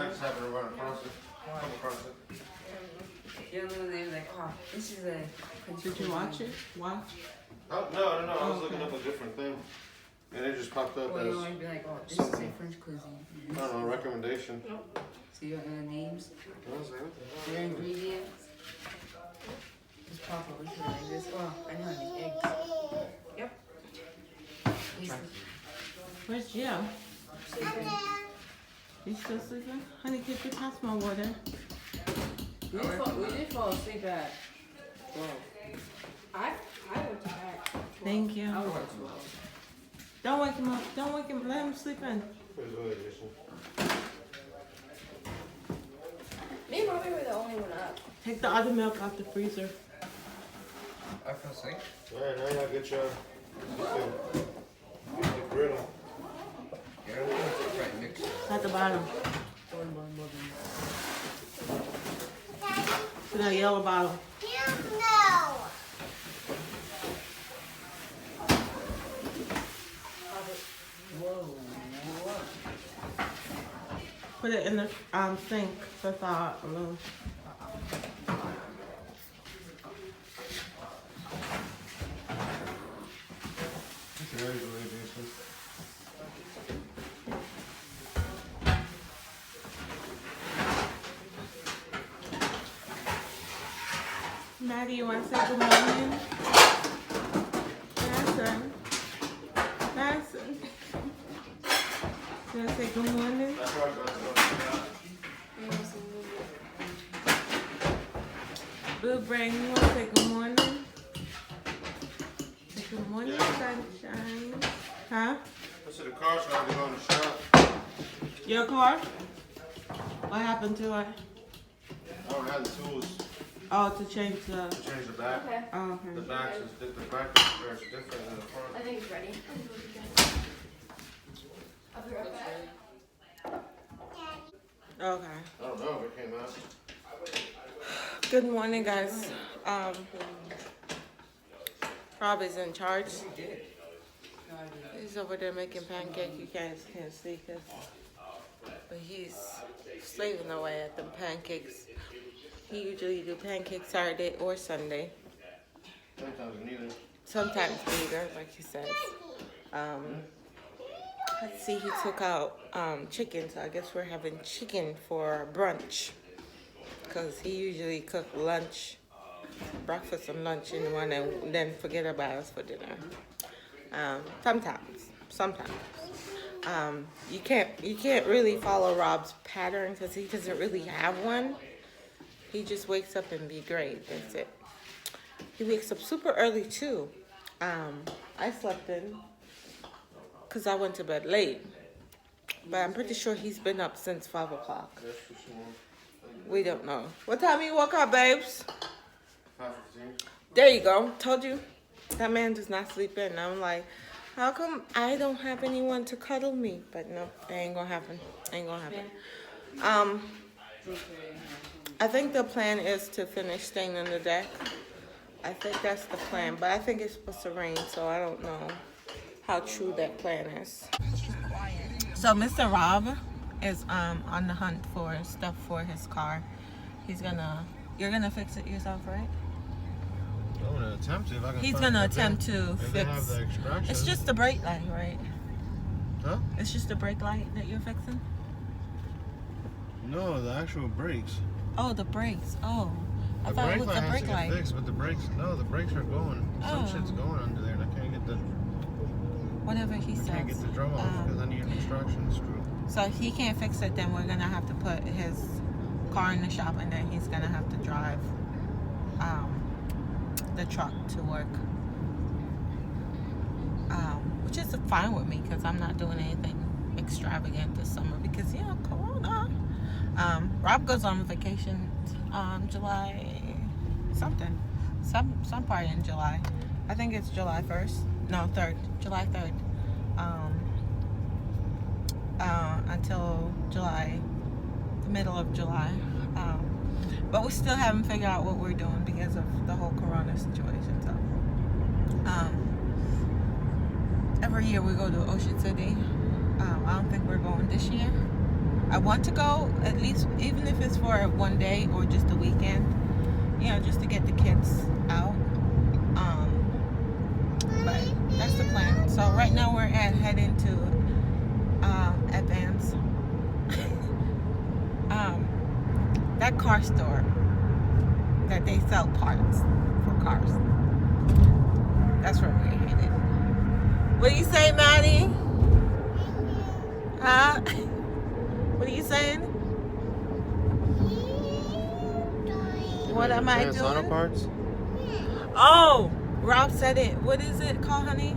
I just happened to run across it. Come across it. You're literally like, oh, this is a. Did you watch it? Watch? Oh, no. I was looking up a different thing. And it just popped up or as. You want to be like, oh, this is a French cuisine. I don't know, recommendation. Nope. So you don't know the names? Their ingredients? Just pop over here like this. Oh, I know how to make eggs. Yep. Where's Jill? Sleeping. You still sleeping? Honey, could you pass my water? We did fall asleep at 12. I went to bed. Thank you. I was at 12. Don't wake him up. Don't wake him. Let him sleep in. Me and Mommy were the only one up. Take the other milk out the freezer. I feel sick. Alright, now y'all get your griddle. Yeah, I'm gonna take right next to it. At the bottom. To that yellow bottle. Put it in the sink for thaw a little. Maddie, you want to say good morning? Madison. Madison. You want to say good morning? Blue Brain, you want to say good morning? Say good morning, sunshine. Huh? I said the car's not going to the shop. Your car? What happened to it? I don't have the tools Oh, to change the... to change the back. Okay. Oh, okay. The back is different than the front. I think it's ready. I'll be right back. Okay. I don't know if it came out. Good morning, guys. Rob is in charge. He's over there making pancakes. You can't see because, but he's slaving away at them pancakes. He usually do pancakes Saturday or Sunday. Sometimes neither. Sometimes neither, like he says. Let's see, he took out chicken, so I guess we're having chicken for brunch. Because he usually cook lunch, breakfast and lunch in one and then forget about us for dinner. Sometimes. You can't really follow Rob's pattern because he doesn't really have one. He just wakes up and be great, that's it. He wakes up super early too. I slept in because I went to bed late. But I'm pretty sure he's been up since 5 o'clock. We don't know. What time you woke up, babes? 5:15. There you go. Told you. That man does not sleep in. I'm like, how come I don't have anyone to cuddle me? But no, that ain't gonna happen. Ain't gonna happen. I think the plan is to finish staying on the deck. I think that's the plan. But I think it's supposed to rain, so I don't know how true that plan is. So Mr. Rob is on the hunt for stuff for his car. You're gonna fix it yourself, right? I'm gonna attempt to if I can. He's gonna attempt to if they have fix. the extraction. It's just the brake light, right? Huh? It's just the brake light that you're fixing? No, the actual brakes. Oh, the brakes. Oh, I thought it was the has brake to light. get fixed, but the brakes are going. Some Oh. shit's going under there, and I can't get the. Whatever he I says. can't get the drum off because I need an extraction screw. So if he can't fix it, then we're gonna have to put his car in the shop, and then he's gonna have to drive the truck to work. Which is fine with me because I'm not doing anything extravagant this summer because Corona. Rob goes on vacation July something, some part in July. I think it's July 1st. No, 3rd. July 3rd. Until July, the middle of July. But we still haven't figured out what we're doing because of the whole Corona situation. So, every year we go to Ocean City. I don't think we're going this year. I want to go at least, even if it's for one day or just a weekend, you know, just to get the kids out. But that's the plan. So right now we're heading to Advance. That car store that they sell parts for cars. That's where we're headed. What do you say, Maddie? Huh? What are you saying? What am I doing? Auto parts? Oh, Rob said it. What is it called, honey?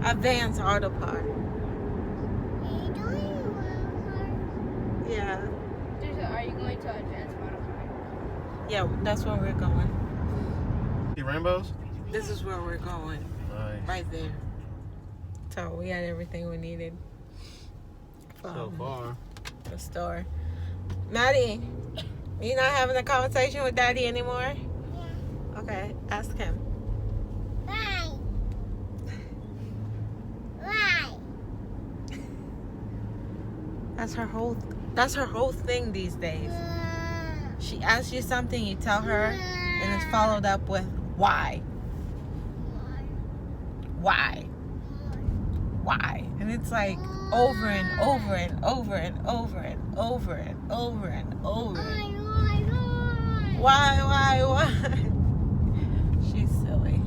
Advanced Auto Part. Yeah. Are you going to Advanced Auto Part? Yeah, that's where we're going. See rainbows? This is where we're going. Nice. Right there. So we had everything we needed So from far. the store. Maddie, you not having a conversation with Daddy anymore? Yeah. Okay, ask him. Why? Why? That's her whole thing these days. She asks you something, you tell her, and it's followed up with why? Why? Why? And it's like over and over and over and over and over and over and over. Why? She's silly.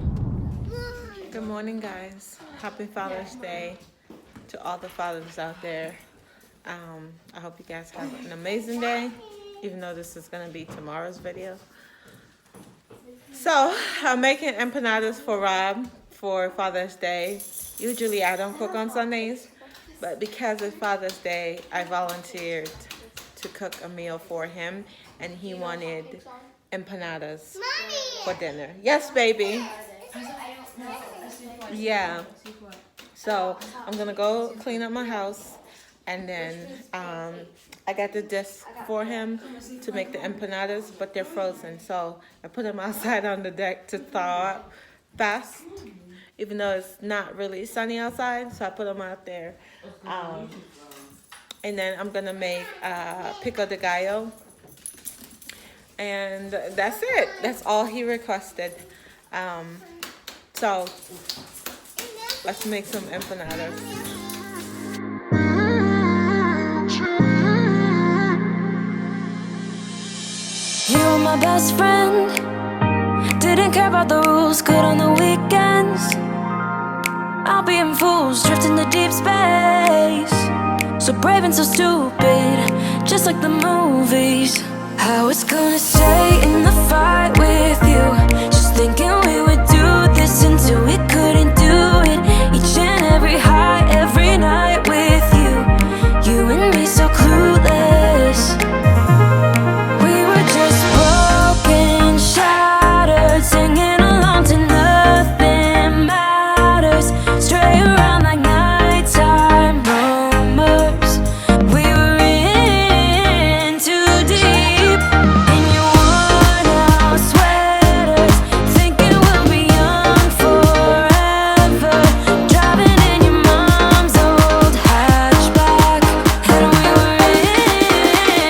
Good morning, guys. Happy Father's Day to all the fathers out there. I hope you guys have an amazing day, even though this is going to be tomorrow's video. So, I'm making empanadas for Rob for Father's Day. Usually I don't cook on Sundays, but because it's Father's Day, I volunteered to cook a meal for him, and he wanted empanadas for dinner. Yes, baby. Yeah. So, I'm going to go clean up my house. And then I got the disc for him to make the empanadas, but they're frozen. So I put them outside on the deck to thaw up fast, even though it's not really sunny outside. So I put them out there. And then I'm going to make pico de gallo. And that's it. That's all he requested. So let's make some empanadas. You were my best friend. Didn't care about the rules, good on the weekends. I'll be in fools, drifting to deep space. So brave and so stupid, just like the movies. I was gonna stay in the fight with you, just thinking we would do this until we couldn't do it. Each and every high, every night with you. You and me so clueless. Singing along to nothing matters. Stray around like nighttime rumors. We were in too deep. In your worn-out sweaters, thinking we'll be young forever. Driving in your mom's old hatchback, and we were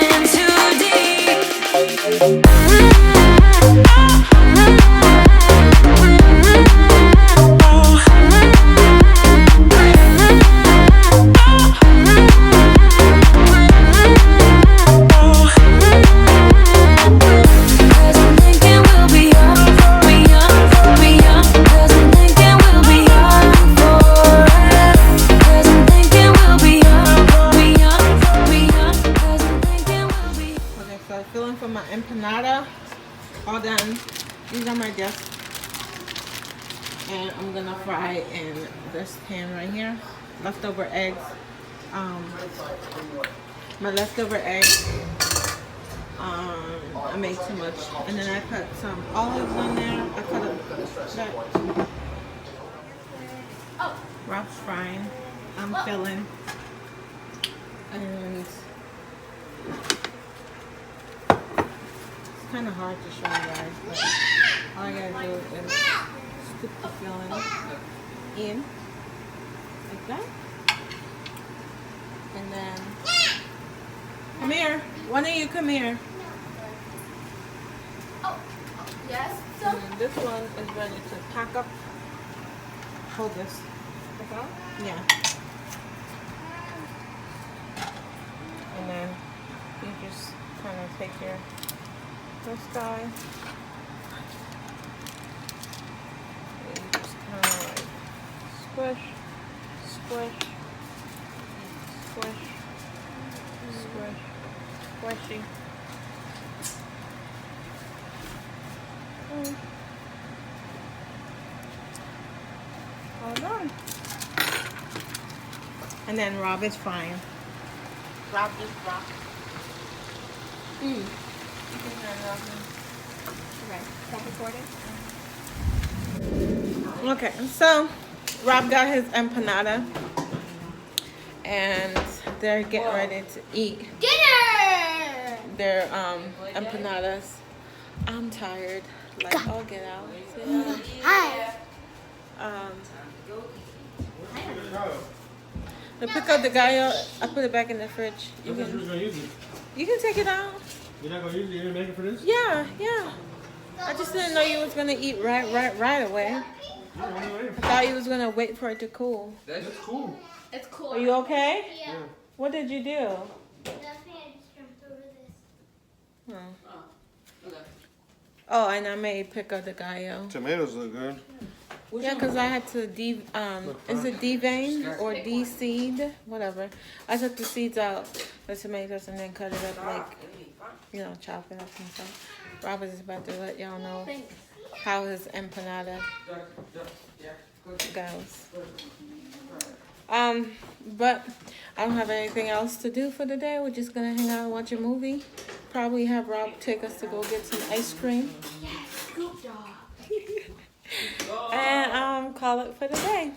in too deep. Empanada, all done. These are my discs, and I'm gonna fry in this pan right here. Leftover eggs. My leftover eggs. I made too much, and then I put some olives on there. I cut up. Rob's frying. I'm filling, and kind of hard to show you guys, but all I gotta do is scoop the filling in like that, and And then, come here. One of you come here. Yes. And then this one is ready to pack up. Hold this. Yeah. And then you just kind of take this guy. And you just kind of like squish, squish, squish, squish, squishy. All done. And then Rob is fine. Rob just rocked. You can turn it off. Okay. Stop recording. Okay, so Rob got his empanada. And they're getting ready to eat Dinner! their empanadas. I'm tired. Like, I'll get out. Hi. The pick up the gallo, I put it back in the fridge. You Who's can, gonna use it? you can take it out. You're not gonna use it? You're gonna make it for this? Yeah, yeah. I just didn't know you was gonna eat right away. Yeah, what are you waiting I for? thought you was gonna wait for it to cool. That's cool. It's cool. Are you okay? Yeah. What did you do? That's me. I just jumped over this. Oh, and I made pick up the gallo. Tomatoes look good. Yeah, because I had to is it devein or de-seed? Whatever. I took the seeds out, the tomatoes, and then cut it up like, chop it up and stuff. Robert is about to let y'all know how his empanada goes. But I don't have anything else to do for the day. We're just gonna hang out and watch a movie. Probably have Rob take us to go get some ice cream. Scoop dog. And call it for the day.